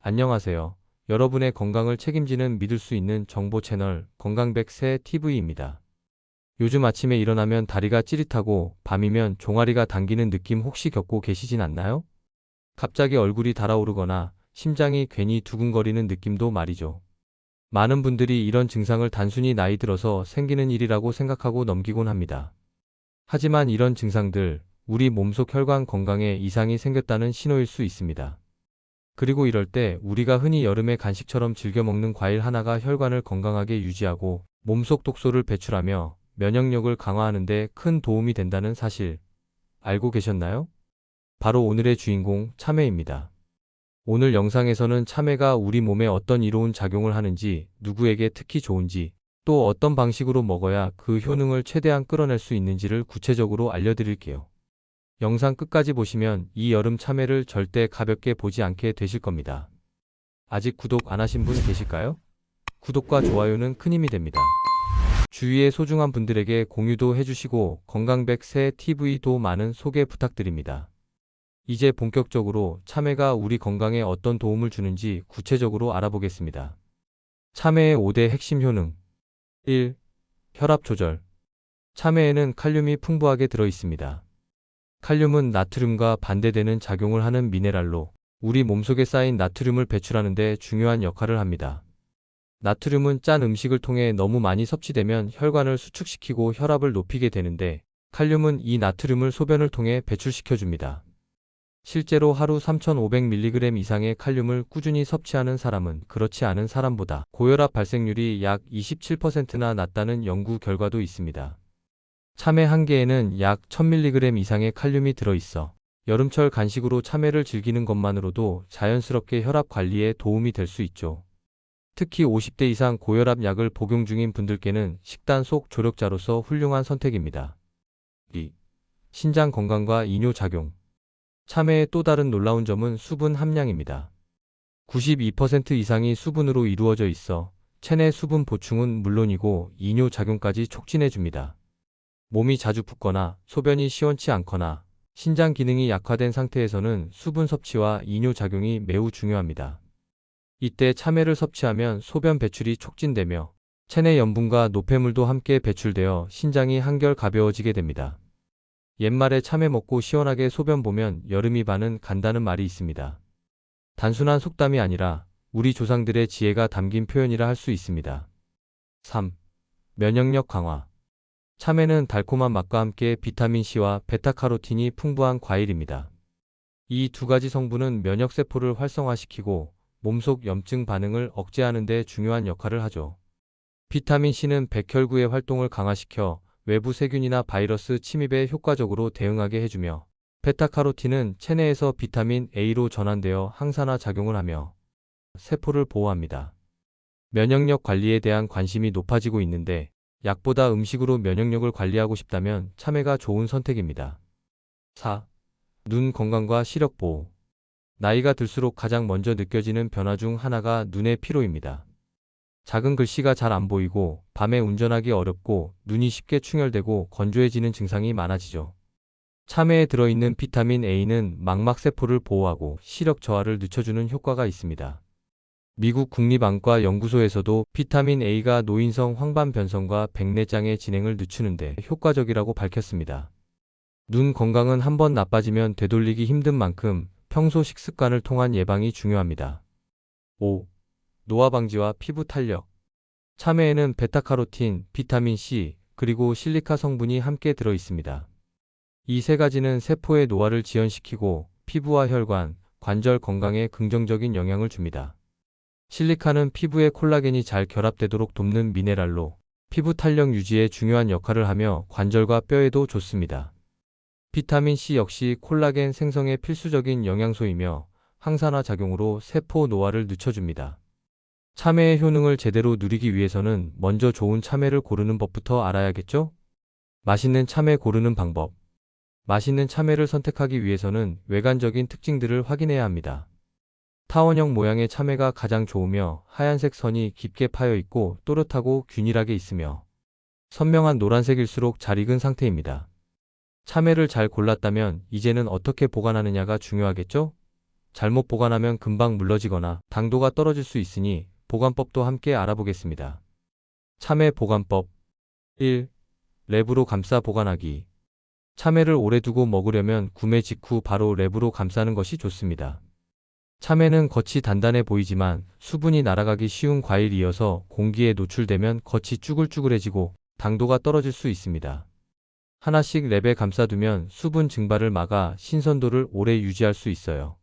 안녕하세요. 여러분의 건강을 책임지는 믿을 수 있는 정보 채널 건강백세 TV입니다. 요즘 아침에 일어나면 다리가 찌릿하고 밤이면 종아리가 당기는 느낌 혹시 겪고 계시진 않나요? 갑자기 얼굴이 달아오르거나 심장이 괜히 두근거리는 느낌도 말이죠. 많은 분들이 이런 증상을 단순히 나이 들어서 생기는 일이라고 생각하고 넘기곤 합니다. 하지만 이런 증상들, 우리 몸속 혈관 건강에 이상이 생겼다는 신호일 수 있습니다. 그리고 이럴 때 우리가 흔히 여름에 간식처럼 즐겨 먹는 과일 하나가 혈관을 건강하게 유지하고 몸속 독소를 배출하며 면역력을 강화하는 데 큰 도움이 된다는 사실 알고 계셨나요? 바로 오늘의 주인공 참외입니다. 오늘 영상에서는 참외가 우리 몸에 어떤 이로운 작용을 하는지, 누구에게 특히 좋은지, 또 어떤 방식으로 먹어야 그 효능을 최대한 끌어낼 수 있는지를 구체적으로 알려드릴게요. 영상 끝까지 보시면 이 여름 참외를 절대 가볍게 보지 않게 되실 겁니다. 아직 구독 안 하신 분 계실까요? 구독과 좋아요는 큰 힘이 됩니다. 주위의 소중한 분들에게 공유도 해주시고 건강백세 TV도 많은 소개 부탁드립니다. 이제 본격적으로 참외가 우리 건강에 어떤 도움을 주는지 구체적으로 알아보겠습니다. 참외의 5대 핵심 효능 1. 혈압 조절. 참외에는 칼륨이 풍부하게 들어 있습니다. 칼륨은 나트륨과 반대되는 작용을 하는 미네랄로 우리 몸속에 쌓인 나트륨을 배출하는 데 중요한 역할을 합니다. 나트륨은 짠 음식을 통해 너무 많이 섭취되면 혈관을 수축시키고 혈압을 높이게 되는데 칼륨은 이 나트륨을 소변을 통해 배출시켜줍니다. 실제로 하루 3,500mg 이상의 칼륨을 꾸준히 섭취하는 사람은 그렇지 않은 사람보다 고혈압 발생률이 약 27%나 낮다는 연구 결과도 있습니다. 참외 한 개에는 약 1000mg 이상의 칼륨이 들어있어 여름철 간식으로 참외를 즐기는 것만으로도 자연스럽게 혈압 관리에 도움이 될 수 있죠. 특히 50대 이상 고혈압 약을 복용 중인 분들께는 식단 속 조력자로서 훌륭한 선택입니다. 2. 신장 건강과 이뇨작용. 참외의 또 다른 놀라운 점은 수분 함량입니다. 92% 이상이 수분으로 이루어져 있어 체내 수분 보충은 물론이고 이뇨작용까지 촉진해줍니다. 몸이 자주 붓거나 소변이 시원치 않거나 신장 기능이 약화된 상태에서는 수분 섭취와 이뇨작용이 매우 중요합니다. 이때 참외를 섭취하면 소변 배출이 촉진되며 체내 염분과 노폐물도 함께 배출되어 신장이 한결 가벼워지게 됩니다. 옛말에 참외 먹고 시원하게 소변 보면 여름이 반은 간다는 말이 있습니다. 단순한 속담이 아니라 우리 조상들의 지혜가 담긴 표현이라 할 수 있습니다. 3. 면역력 강화. 참외는 달콤한 맛과 함께 비타민C와 베타카로틴이 풍부한 과일입니다. 이 두 가지 성분은 면역세포를 활성화시키고 몸속 염증 반응을 억제하는 데 중요한 역할을 하죠. 비타민C는 백혈구의 활동을 강화시켜 외부 세균이나 바이러스 침입에 효과적으로 대응하게 해주며 베타카로틴은 체내에서 비타민 A로 전환되어 항산화 작용을 하며 세포를 보호합니다. 면역력 관리에 대한 관심이 높아지고 있는데 약보다 음식으로 면역력을 관리하고 싶다면 참외가 좋은 선택입니다. 4. 눈 건강과 시력 보호. 나이가 들수록 가장 먼저 느껴지는 변화 중 하나가 눈의 피로입니다. 작은 글씨가 잘 안 보이고 밤에 운전하기 어렵고 눈이 쉽게 충혈되고 건조해지는 증상이 많아지죠. 참외에 들어있는 비타민 A는 망막세포를 보호하고 시력 저하를 늦춰주는 효과가 있습니다. 미국 국립안과 연구소에서도 비타민 A가 노인성 황반변성과 백내장의 진행을 늦추는 데 효과적이라고 밝혔습니다. 눈 건강은 한번 나빠지면 되돌리기 힘든 만큼 평소 식습관을 통한 예방이 중요합니다. 5. 노화 방지와 피부 탄력. 참외에는 베타카로틴, 비타민C, 그리고 실리카 성분이 함께 들어 있습니다. 이 세 가지는 세포의 노화를 지연시키고 피부와 혈관, 관절 건강에 긍정적인 영향을 줍니다. 실리카는 피부에 콜라겐이 잘 결합되도록 돕는 미네랄로 피부 탄력 유지에 중요한 역할을 하며 관절과 뼈에도 좋습니다. 비타민C 역시 콜라겐 생성에 필수적인 영양소이며 항산화 작용으로 세포 노화를 늦춰줍니다. 참외의 효능을 제대로 누리기 위해서는 먼저 좋은 참외를 고르는 법부터 알아야겠죠? 맛있는 참외 고르는 방법. 맛있는 참외를 선택하기 위해서는 외관적인 특징들을 확인해야 합니다. 타원형 모양의 참외가 가장 좋으며 하얀색 선이 깊게 파여 있고 또렷하고 균일하게 있으며 선명한 노란색일수록 잘 익은 상태입니다. 참외를 잘 골랐다면 이제는 어떻게 보관하느냐가 중요하겠죠? 잘못 보관하면 금방 물러지거나 당도가 떨어질 수 있으니 보관법도 함께 알아보겠습니다. 참외 보관법 1. 랩으로 감싸 보관하기. 참외를 오래 두고 먹으려면 구매 직후 바로 랩으로 감싸는 것이 좋습니다. 참외는 겉이 단단해 보이지만 수분이 날아가기 쉬운 과일이어서 공기에 노출되면 겉이 쭈글쭈글해지고 당도가 떨어질 수 있습니다. 하나씩 랩에 감싸두면 수분 증발을 막아 신선도를 오래 유지할 수 있어요.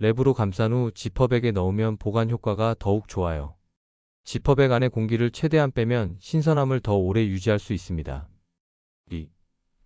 랩으로 감싼 후 지퍼백에 넣으면 보관 효과가 더욱 좋아요. 지퍼백 안에 공기를 최대한 빼면 신선함을 더 오래 유지할 수 있습니다. 2.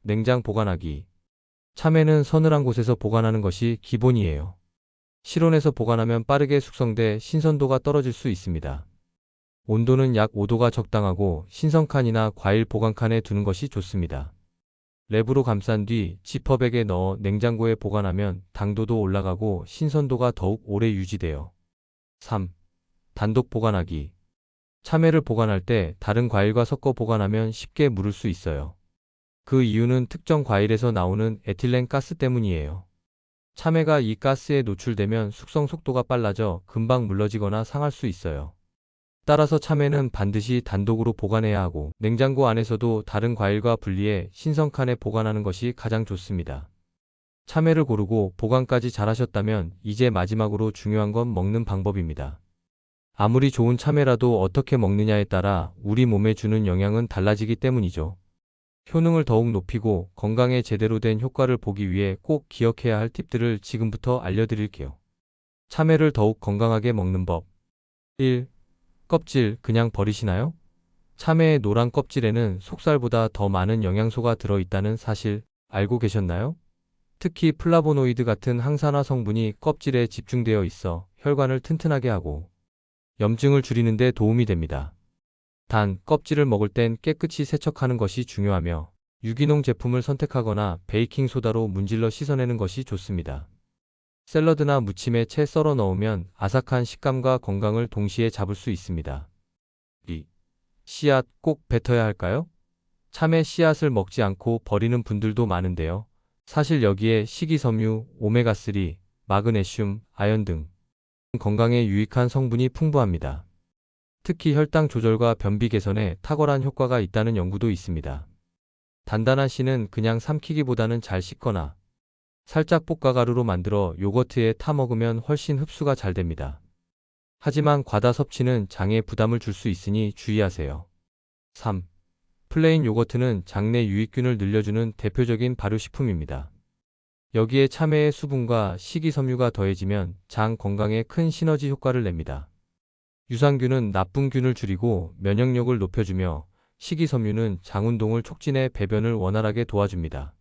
냉장 보관하기. 참외는 서늘한 곳에서 보관하는 것이 기본이에요. 실온에서 보관하면 빠르게 숙성돼 신선도가 떨어질 수 있습니다. 온도는 약 5도가 적당하고 신선칸이나 과일 보관칸에 두는 것이 좋습니다. 랩으로 감싼 뒤 지퍼백에 넣어 냉장고에 보관하면 당도도 올라가고 신선도가 더욱 오래 유지돼요. 3. 단독 보관하기. 참외를 보관할 때 다른 과일과 섞어 보관하면 쉽게 무를 수 있어요. 그 이유는 특정 과일에서 나오는 에틸렌 가스 때문이에요. 참외가 이 가스에 노출되면 숙성 속도가 빨라져 금방 물러지거나 상할 수 있어요. 따라서 참외는 반드시 단독으로 보관해야 하고 냉장고 안에서도 다른 과일과 분리해 신선칸에 보관하는 것이 가장 좋습니다. 참외를 고르고 보관까지 잘하셨다면 이제 마지막으로 중요한 건 먹는 방법입니다. 아무리 좋은 참외라도 어떻게 먹느냐에 따라 우리 몸에 주는 영향은 달라지기 때문이죠. 효능을 더욱 높이고 건강에 제대로 된 효과를 보기 위해 꼭 기억해야 할 팁들을 지금부터 알려드릴게요. 참외를 더욱 건강하게 먹는 법. 1. 껍질 그냥 버리시나요? 참외의 노란 껍질에는 속살보다 더 많은 영양소가 들어있다는 사실 알고 계셨나요? 특히 플라보노이드 같은 항산화 성분이 껍질에 집중되어 있어 혈관을 튼튼하게 하고 염증을 줄이는 데 도움이 됩니다. 단, 껍질을 먹을 땐 깨끗이 세척하는 것이 중요하며 유기농 제품을 선택하거나 베이킹소다로 문질러 씻어내는 것이 좋습니다. 샐러드나 무침에 채 썰어 넣으면 아삭한 식감과 건강을 동시에 잡을 수 있습니다. 2. 씨앗 꼭 뱉어야 할까요? 참외 씨앗을 먹지 않고 버리는 분들도 많은데요. 사실 여기에 식이섬유, 오메가3, 마그네슘, 아연 등 건강에 유익한 성분이 풍부합니다. 특히 혈당 조절과 변비 개선에 탁월한 효과가 있다는 연구도 있습니다. 단단한 씨는 그냥 삼키기보다는 잘 씻거나 살짝 볶아 가루로 만들어 요거트에 타 먹으면 훨씬 흡수가 잘 됩니다. 하지만 과다 섭취는 장에 부담을 줄 수 있으니 주의하세요. 3. 플레인 요거트는 장내 유익균을 늘려주는 대표적인 발효식품입니다. 여기에 참외의 수분과 식이섬유가 더해지면 장 건강에 큰 시너지 효과를 냅니다. 유산균은 나쁜 균을 줄이고 면역력을 높여주며 식이섬유는 장 운동을 촉진해 배변을 원활하게 도와줍니다.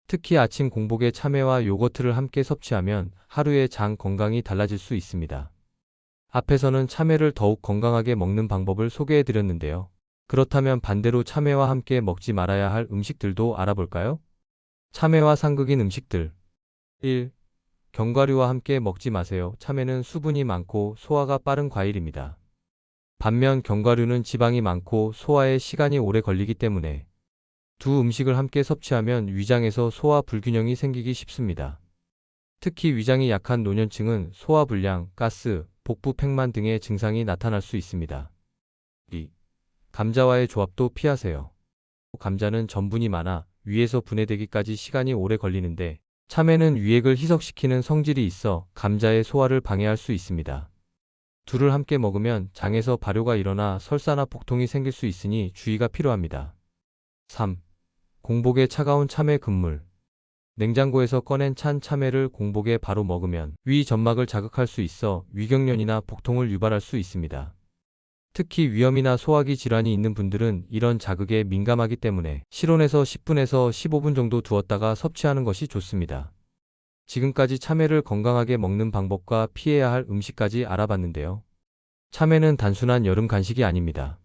특히 아침 공복에 참외와 요거트를 함께 섭취하면 하루의 장 건강이 달라질 수 있습니다. 앞에서는 참외를 더욱 건강하게 먹는 방법을 소개해 드렸는데요. 그렇다면 반대로 참외와 함께 먹지 말아야 할 음식들도 알아볼까요? 참외와 상극인 음식들. 1. 견과류와 함께 먹지 마세요. 참외는 수분이 많고 소화가 빠른 과일입니다. 반면 견과류는 지방이 많고 소화에 시간이 오래 걸리기 때문에 두 음식을 함께 섭취하면 위장에서 소화 불균형이 생기기 쉽습니다. 특히 위장이 약한 노년층은 소화불량, 가스, 복부 팽만 등의 증상이 나타날 수 있습니다. 2. 감자와의 조합도 피하세요. 감자는 전분이 많아 위에서 분해되기까지 시간이 오래 걸리는데 참외는 위액을 희석시키는 성질이 있어 감자의 소화를 방해할 수 있습니다. 둘을 함께 먹으면 장에서 발효가 일어나 설사나 복통이 생길 수 있으니 주의가 필요합니다. 3. 공복에 차가운 참외 금물. 냉장고에서 꺼낸 찬 참외를 공복에 바로 먹으면 위 점막을 자극할 수 있어 위경련이나 복통을 유발할 수 있습니다. 특히 위염이나 소화기 질환이 있는 분들은 이런 자극에 민감하기 때문에 실온에서 10분에서 15분 정도 두었다가 섭취하는 것이 좋습니다. 지금까지 참외를 건강하게 먹는 방법과 피해야 할 음식까지 알아봤는데요. 참외는 단순한 여름 간식이 아닙니다.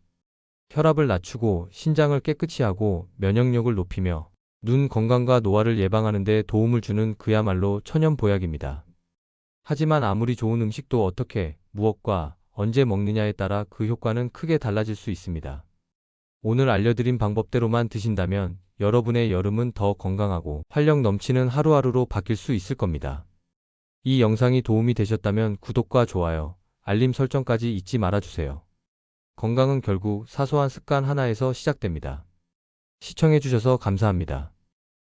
혈압을 낮추고 신장을 깨끗이 하고 면역력을 높이며 눈 건강과 노화를 예방하는 데 도움을 주는 그야말로 천연 보약입니다. 하지만 아무리 좋은 음식도 어떻게, 무엇과 언제 먹느냐에 따라 그 효과는 크게 달라질 수 있습니다. 오늘 알려드린 방법대로만 드신다면 여러분의 여름은 더 건강하고 활력 넘치는 하루하루로 바뀔 수 있을 겁니다. 이 영상이 도움이 되셨다면 구독과 좋아요, 알림 설정까지 잊지 말아주세요. 건강은 결국 사소한 습관 하나에서 시작됩니다. 시청해주셔서 감사합니다.